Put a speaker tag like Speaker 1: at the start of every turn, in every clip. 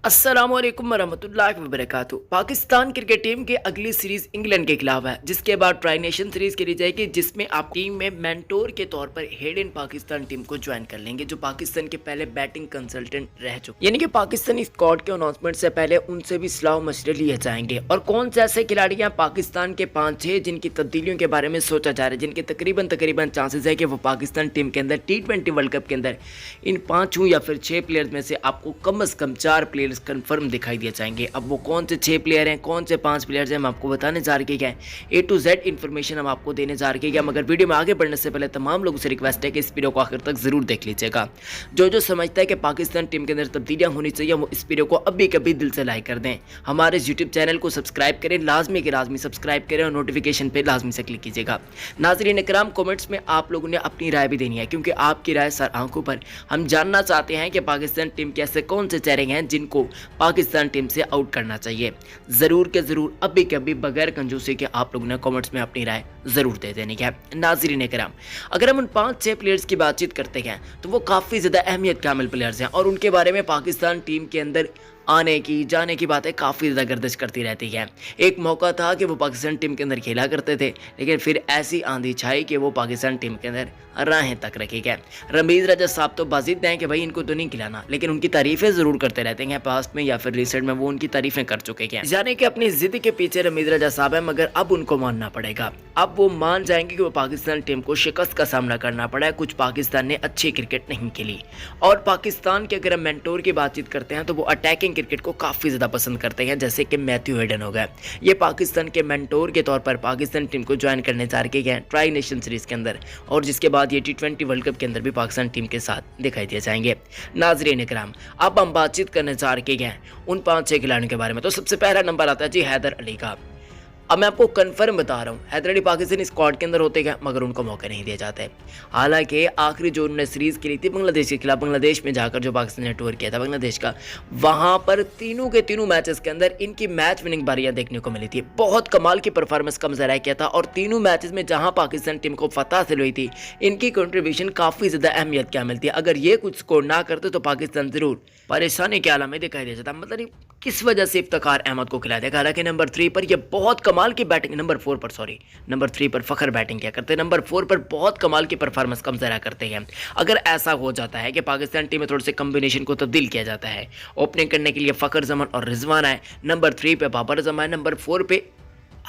Speaker 1: अस्सलामुअलैकुम वरहमतुल्लाहि वबरकातुहू। Pakistan cricket team की अगली सीरीज इंग्लैंड के खिलाफ है, जिसके बाद ट्राई नेशन सीरीज खेली जाएगी, जिसमें आप टीम में मेंटोर के तौर पर हेड इन पाकिस्तान टीम को ज्वाइन कर लेंगे, जो पाकिस्तान के पहले बैटिंग कंसल्टेंट रह चुके, यानी कि पाकिस्तानी स्क्वाड के अनाउंसमेंट से पहले उनसे भी सलाह मशवरे लिए जाएंगे। और कौन से ऐसे खिलाड़ी हैं पाकिस्तान के 5-6 जिनकी तब्दीलियों के बारे में सोचा जा रहा है, जिनके तकरीबन चांसेस है कि वो पाकिस्तान टीम के अंदर T20 वर्ल्ड कप के अंदर इन 5 या फिर 6 प्लेयर्स में से आपको कम से कम 4 प्लेयर्स कंफर्म दिखाई दिए जाएंगे। अब वो कौन से 6 प्लेयर हैं, कौन से 5 प्लेयर्स हैं, हम आपको बताने जा रहे हैं। A to Z इन्फॉर्मेशन हम आपको देने जा रहे हैं, मगर वीडियो में आगे बढ़ने से पहले तमाम लोगों से रिक्वेस्ट है कि इस वीडियो को आखिर तक जरूर देख लीजिएगा। जो समझता है कि पाकिस्तान टीम के अंदर तब्दीलियां होनी चाहिए, वो इस वीडियो को अभी कभी दिल से लाइक कर दें। हमारे यूट्यूब चैनल को सब्सक्राइब करें, लाजमी के लाजमी सब्सक्राइब करें और नोटिफिकेशन पे लाजमी से क्लिक कीजिएगा। नाज़रीन इकराम, कमेंट्स में आप लोगों ने अपनी राय भी देनी है, क्योंकि आपकी राय सर आंखों पर। हम जानना चाहते हैं कि पाकिस्तान टीम के ऐसे कौन से चेहरे हैं जिनको पाकिस्तान टीम से आउट करना चाहिए। जरूर के जरूर अभी के अभी बगैर कंजूसी के आप लोगों ने कमेंट्स में अपनी राय जरूर दे देनी है। नाज़रीन करम, अगर हम उन 5-6 प्लेयर्स की बातचीत करते हैं तो वो काफ़ी ज़्यादा अहमियत कामिल प्लेयर्स हैं, और उनके बारे में पाकिस्तान टीम के अंदर आने की जाने की बातें काफ़ी ज़्यादा गर्दिश करती रहती है। एक मौका था कि वो पाकिस्तान टीम के अंदर खेला करते थे, लेकिन फिर ऐसी आंधी छाई कि वो पाकिस्तान टीम के अंदर राहें तक रखी गए। रमीज़ रजा साहब तो बाजिद हैं कि भाई इनको तो नहीं खिलाना, लेकिन उनकी तारीफ़ें ज़रूर करते रहते हैं। पास्ट में या फिर रिसेंट में वो उनकी तारीफ़ें कर चुके हैं, यानी कि अपनी ज़िद के पीछे रमीज़ रजा साहब है, मगर अब उनको मानना पड़ेगा। अब वो मान जाएंगे कि वो पाकिस्तान टीम को शिकस्त का सामना करना पड़ा है। कुछ पाकिस्तान ने अच्छी क्रिकेट नहीं खेली, और पाकिस्तान के अगर हम मेंटोर की बातचीत करते हैं तो वो अटैकिंग क्रिकेट को काफ़ी ज़्यादा पसंद करते हैं, जैसे कि मैथ्यू हेडन हो गए। ये पाकिस्तान के मेंटोर के तौर पर पाकिस्तान टीम को ज्वाइन करने जा रहे हैं ट्राई नेशन सीरीज़ के अंदर, और जिसके बाद ये T20 वर्ल्ड कप के अंदर भी पाकिस्तान टीम के साथ दिखाई दिए जाएंगे। नाज़रीन इकराम, अब हम बातचीत करने जा रहे हैं उन 5-6 खिलाड़ियों के बारे में। तो सबसे पहला नंबर आता है जी हैदर अली का। अब मैं आपको कंफर्म बता रहा हूँ, हैदर अली पाकिस्तानी स्क्वाड के अंदर होते हैं, मगर उनको मौके नहीं दिए जाते। हालांकि आखिरी जो उन्होंने सीरीज़ खेली थी बांग्लादेश के खिलाफ, बांग्लादेश में जाकर जो पाकिस्तान ने टूर किया था बांग्लादेश का, वहाँ पर तीनों के तीनों मैचेस के अंदर इनकी मैच विनिंग बारियाँ देखने को मिली थी। बहुत कमाल की परफॉर्मेंस का मुजाहरा किया था, और तीनों मैचेस में जहाँ पाकिस्तान टीम को फतह हासिल हुई थी, इनकी कंट्रीब्यूशन काफ़ी ज़्यादा अहमियत क्या मिलती है। अगर ये कुछ स्कोर ना करते तो पाकिस्तान ज़रूर परेशानी के आलम में दिखाई दे जाता। मतलब किस वजह से इफ्तिखार अहमद को खिलाया था। हालांकि नंबर 3 पर ये बहुत कमाल की बैटिंग, नंबर 3 पर फ़खर बैटिंग क्या करते हैं, नंबर 4 पर बहुत कमाल की परफॉर्मेंस का मुजाहरा करते हैं। अगर ऐसा हो जाता है कि पाकिस्तान टीम में थोड़े से कम्बिनेशन को तब्दील किया जाता है, ओपनिंग करने के लिए फ़खर जमान और रिजवान आए, नंबर 3 पे बाबर आज़म आए, नंबर 4 पे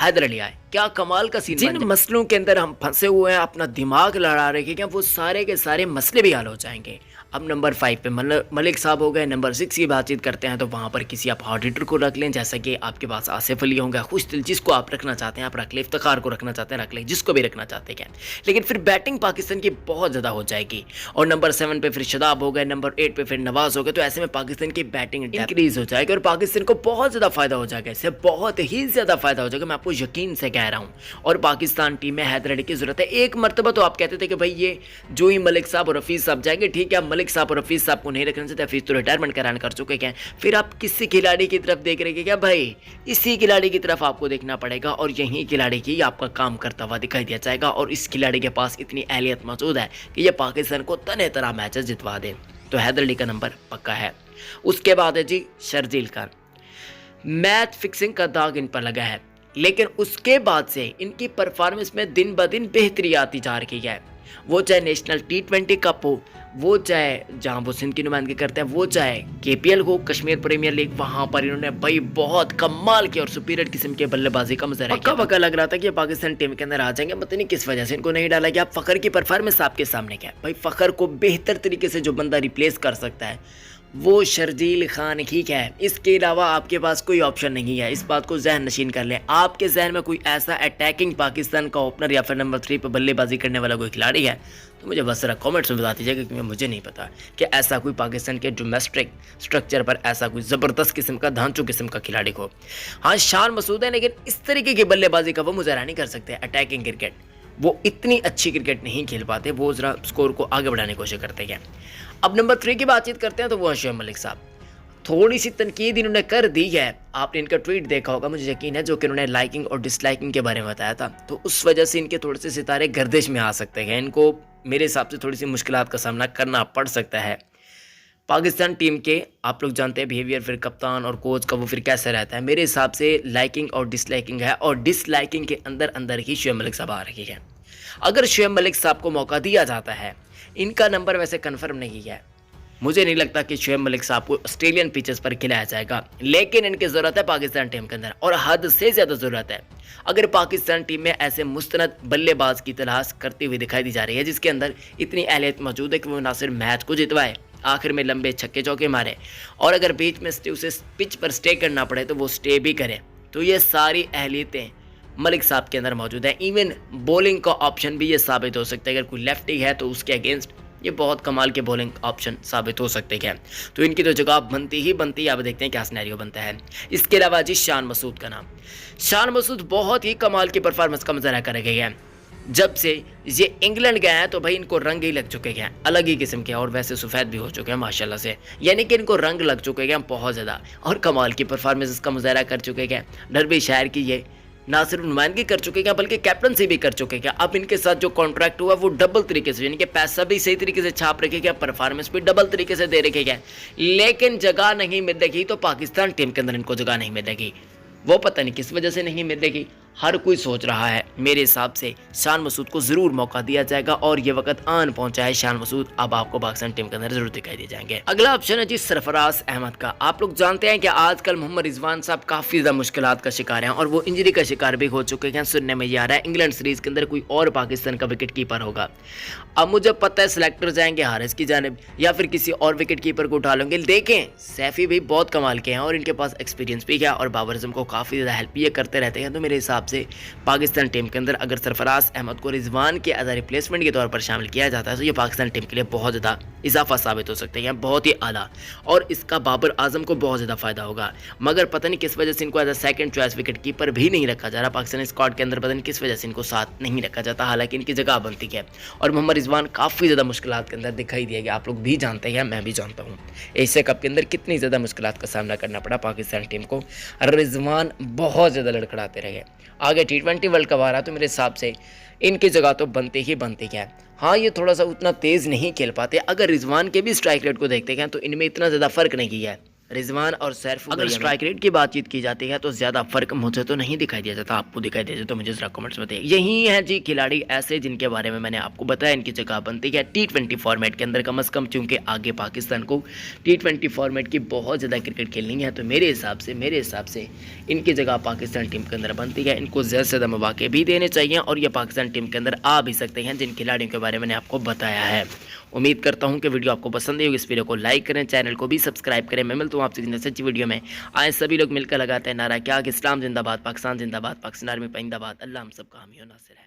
Speaker 1: हैदर अली आए, क्या कमाल का सीन। जिन मसलों के अंदर हम फंसे हुए हैं, अपना दिमाग लड़ा रहे हैं, वो सारे के सारे मसले भी हल हो जाएंगे। अब नंबर 5 पे मलिक साहब हो गए। नंबर 6 की बातचीत करते हैं तो वहाँ पर किसी आप हार्ड हिटर को रख लें, जैसा कि आपके पास आसिफ अली होंगे। खुश दिल जिसको आप रखना चाहते हैं आप रख लें, इफ्तिखार को रखना चाहते हैं रख लें, जिसको भी रखना चाहते हैं। लेकिन फिर बैटिंग पाकिस्तान की बहुत ज़्यादा हो जाएगी। और नंबर 7 पे फिर शदाब हो गए, नंबर 8 पे फिर नवाज हो गए। तो ऐसे में पाकिस्तान की बैटिंग इंक्रीज हो जाएगी, और पाकिस्तान को बहुत ज़्यादा फायदा हो जाएगा। इससे बहुत ही ज़्यादा फायदा हो जाएगा, मैं आपको यकीन से कह रहा हूँ। और पाकिस्तान टीम में हैदर अली की जरूरत है। एक मरतबा तो आप कहते थे कि भाई ये जो ही मलिक साहब और हफीज़ साहब जाएंगे, ठीक है, मलिक साहब और हफीज़ साहब को नहीं रखना चाहते, हफीज़ तो रिटायरमेंट कराने कर चुके हैं। फिर आप किसी खिलाड़ी की तरफ देख रहे हैं क्या? भाई इसी खिलाड़ी की तरफ आपको देखना पड़ेगा, और यही खिलाड़ी की आपका काम करता हुआ दिखाई दिया जाएगा। और इस खिलाड़ी के पास इतनी अहलियत मौजूद है कि ये पाकिस्तान को तने तरह मैचेस जितवा दे। तो हैदर अली का नंबर पक्का है। उसके बाद है जी शर्जील खान। मैच फिक्सिंग का दाग इन पर लगा है, लेकिन उसके बाद से इनकी परफॉर्मेंस में दिन ब दिन बेहतरी आती जा रही है। वो चाहे नेशनल T20 कप हो, वो चाहे जहाँ वो सिंध की नुमाइंदगी करते हैं, वो चाहे KPL हो, कश्मीर प्रीमियर लीग, वहाँ पर इन्होंने भाई बहुत कमाल की और सुपीरियर किस्म के बल्लेबाजी का मुजाहरा किया। पक्का लग रहा था कि पाकिस्तान टीम के अंदर आ जाएंगे, पता नहीं किस वजह से इनको नहीं डाला गया। आप फ़खर की परफॉर्मेंस आपके सामने क्या है भाई। फ़खर को बेहतर तरीके से जो बंदा रिप्लेस कर सकता है वो शर्जील खान ही है। इसके अलावा आपके पास कोई ऑप्शन नहीं है। इस बात को जहन नशीन कर लें। आपके जहन में कोई ऐसा अटैकिंग पाकिस्तान का ओपनर या फिर नंबर 3 पर बल्लेबाजी करने वाला कोई खिलाड़ी है तो मुझे बस जरा कमेंट्स में बता दीजिएगा, क्योंकि मुझे नहीं पता कि ऐसा कोई पाकिस्तान के डोमेस्टिक स्ट्रक्चर पर ऐसा कोई ज़बरदस्त किस्म का धांचू किस्म का खिलाड़ी हो। हाँ, शान मसूद है, लेकिन इस तरीके की बल्लेबाजी का वो मुजाहरा नहीं कर सकते। अटैकिंग क्रिकेट वो इतनी अच्छी क्रिकेट नहीं खेल पाते, वो ज़रा स्कोर को आगे बढ़ाने की कोशिश करते हैं। अब नंबर 3 की बातचीत करते हैं तो वो शोएब मलिक साहब। थोड़ी सी तनकीद इन्होंने कर दी है, आपने इनका ट्वीट देखा होगा, मुझे यकीन है, जो कि उन्होंने लाइकिंग और डिसलाइकिंग के बारे में बताया था। तो उस वजह से इनके थोड़े से सितारे गर्दिश में आ सकते हैं। इनको मेरे हिसाब से थोड़ी सी मुश्किलात का सामना करना पड़ सकता है। पाकिस्तान टीम के आप लोग जानते हैं बिहेवियर, फिर कप्तान और कोच का वो फिर कैसा रहता है। मेरे हिसाब से लाइकिंग और डिसलाइकिंग है, और डिसलाइकिंग के अंदर अंदर ही शुएब मलिक साहब आ रही है। अगर शुएब मलिक साहब को मौका दिया जाता है, इनका नंबर वैसे कन्फर्म नहीं है, मुझे नहीं लगता कि शुएब मलिक साहब को ऑस्ट्रेलियन पिचेस पर खिलाया जाएगा, लेकिन इनकी ज़रूरत है पाकिस्तान टीम के अंदर, और हद से ज़्यादा ज़रूरत है। अगर पाकिस्तान टीम में ऐसे मुस्तनद बल्लेबाज की तलाश करती हुई दिखाई दी जा रही है जिसके अंदर इतनी अहलियत मौजूद है कि वो ना सिर्फ मैच को जितवाए, आखिर में लंबे छक्के चौके मारे, और अगर बीच में उसे पिच पर स्टे करना पड़े तो वो स्टे भी करे, तो ये सारी अहलियतें मलिक साहब के अंदर मौजूद है। इवन बॉलिंग का ऑप्शन भी ये साबित हो सकता है, अगर कोई लेफ्टी है तो उसके अगेंस्ट ये बहुत कमाल के बॉलिंग ऑप्शन साबित हो सकते हैं। तो इनकी तो जगह बनती ही बनती है। अब देखते हैं क्या सिनेरियो बनता है। इसके अलावा जी शान मसूद का नाम, शान मसूद बहुत ही कमाल की परफॉर्मेंस का मुजाहरा कर गए हैं। जब से ये इंग्लैंड गए हैं तो भाई इनको रंग ही लग चुके हैं, अलग ही किस्म के, और वैसे सफ़ेद भी हो चुके हैं माशाल्लाह से, यानी कि इनको रंग लग चुके हैं बहुत ज़्यादा, और कमाल की परफॉर्मेंस का मुजाहरा कर चुके हैं। डर्बी शहर की ये ना सिर्फ नुमाइंदगी कर चुके हैं बल्कि कैप्टनसी भी कर चुके हैं। अब इनके साथ जो कॉन्ट्रैक्ट हुआ वो डबल तरीके से, यानी कि पैसा भी सही तरीके से छाप रखे गया, परफॉर्मेंस भी डबल तरीके से दे रखे गए, लेकिन जगह नहीं मिलेगी। तो पाकिस्तान टीम के अंदर इनको जगह नहीं मिलेगी, वो पता नहीं किस वजह से नहीं मिलेगी। हर कोई सोच रहा है, मेरे हिसाब से शान मसूद को ज़रूर मौका दिया जाएगा, और ये वक्त आन पहुंचा है। शान मसूद अब आपको पाकिस्तान टीम के अंदर जरूर दिखाई दे जाएंगे। अगला ऑप्शन है जी सरफराज अहमद का। आप लोग जानते हैं कि आजकल मोहम्मद रिजवान साहब काफ़ी ज़्यादा मुश्किलात का शिकार हैं, और वो इंजरी का शिकार भी हो चुके हैं। सुनने में ये आ रहा है इंग्लैंड सीरीज़ के अंदर कोई और पाकिस्तान का विकेट कीपर होगा। अब मुझे पता है सिलेक्टर जाएंगे हारिस की जानिब, या फिर किसी और विकेट कीपर को उठा लेंगे। देखें, सैफी भी बहुत कमाल के हैं और इनके पास एक्सपीरियंस भी है, और बाबर आजम को काफ़ी ज़्यादा हेल्प ये करते रहते हैं। तो मेरे हिसाब से पाकिस्तान टीम के अंदर अगर सरफराज अहमद को रिजवान के एज रिप्लेसमेंट के तौर पर शामिल किया जाता है तो ये पाकिस्तान टीम के लिए बहुत ज़्यादा इजाफा साबित हो सकता है, बहुत ही आला, और इसका बाबर आजम को बहुत ज़्यादा फायदा होगा। मगर पता नहीं किस वजह से इनको as a second choice wicket keeper भी नहीं रखा जा रहा पाकिस्तानी स्क्वाड के अंदर, पता नहीं किस वजह से इनको साथ नहीं रखा जाता, हालांकि इनकी जगह बनती है। और मोहम्मद रिजवान काफ़ी ज़्यादा मुश्किलात के अंदर दिखाई दिया गया, आप लोग भी जानते हैं, मैं भी जानता हूँ एशिया कप के अंदर कितनी ज़्यादा मुश्किलात का सामना करना पड़ा पाकिस्तान टीम को। रिजवान बहुत ज़्यादा लड़खड़ाते रहे। आगे T20 वर्ल्ड कप आ रहा, तो मेरे हिसाब से इनकी जगह तो बनती ही बनती है। हाँ, ये थोड़ा सा उतना तेज़ नहीं खेल पाते। अगर रिजवान के भी स्ट्राइक रेट को देखते हैं तो इनमें इतना ज़्यादा फर्क नहीं है। रिजवान और सैफ, अगर स्ट्राइक रेट की बातचीत की जाती है तो ज़्यादा फर्क मुझे तो नहीं दिखाई दिया जाता, आपको दिखाई देता तो मुझे ज़रा कमेंट्स में बताइए। यही है जी खिलाड़ी ऐसे जिनके बारे में मैंने आपको बताया इनकी जगह बनती है T20 फॉर्मेट के अंदर कम अज़ कम, चूँकि आगे पाकिस्तान को T20 फॉर्मेट की बहुत ज़्यादा क्रिकेट खेलनी है। तो मेरे हिसाब से इनकी जगह पाकिस्तान टीम के अंदर बनती है। इनको ज़्यादा से ज़्यादा मौके भी देने चाहिए, और ये पाकिस्तान टीम के अंदर आ भी सकते हैं जिन खिलाड़ियों के बारे में मैंने आपको बताया है। उम्मीद करता हूँ कि वीडियो आपको पसंद आई होगी। इस वीडियो को लाइक करें, चैनल को भी सब्सक्राइब करें। मैं मिलता हूँ आपसे सच्ची वीडियो में। आए सभी लोग मिलकर लगाते हैं नारा क्या कि इस्लाम जिंदाबाद, पाकिस्तान जिंदाबाद, पाकिस्तान आर्मी जिंदाबाद। अल्लाह हम सबका हामी और नासिर है।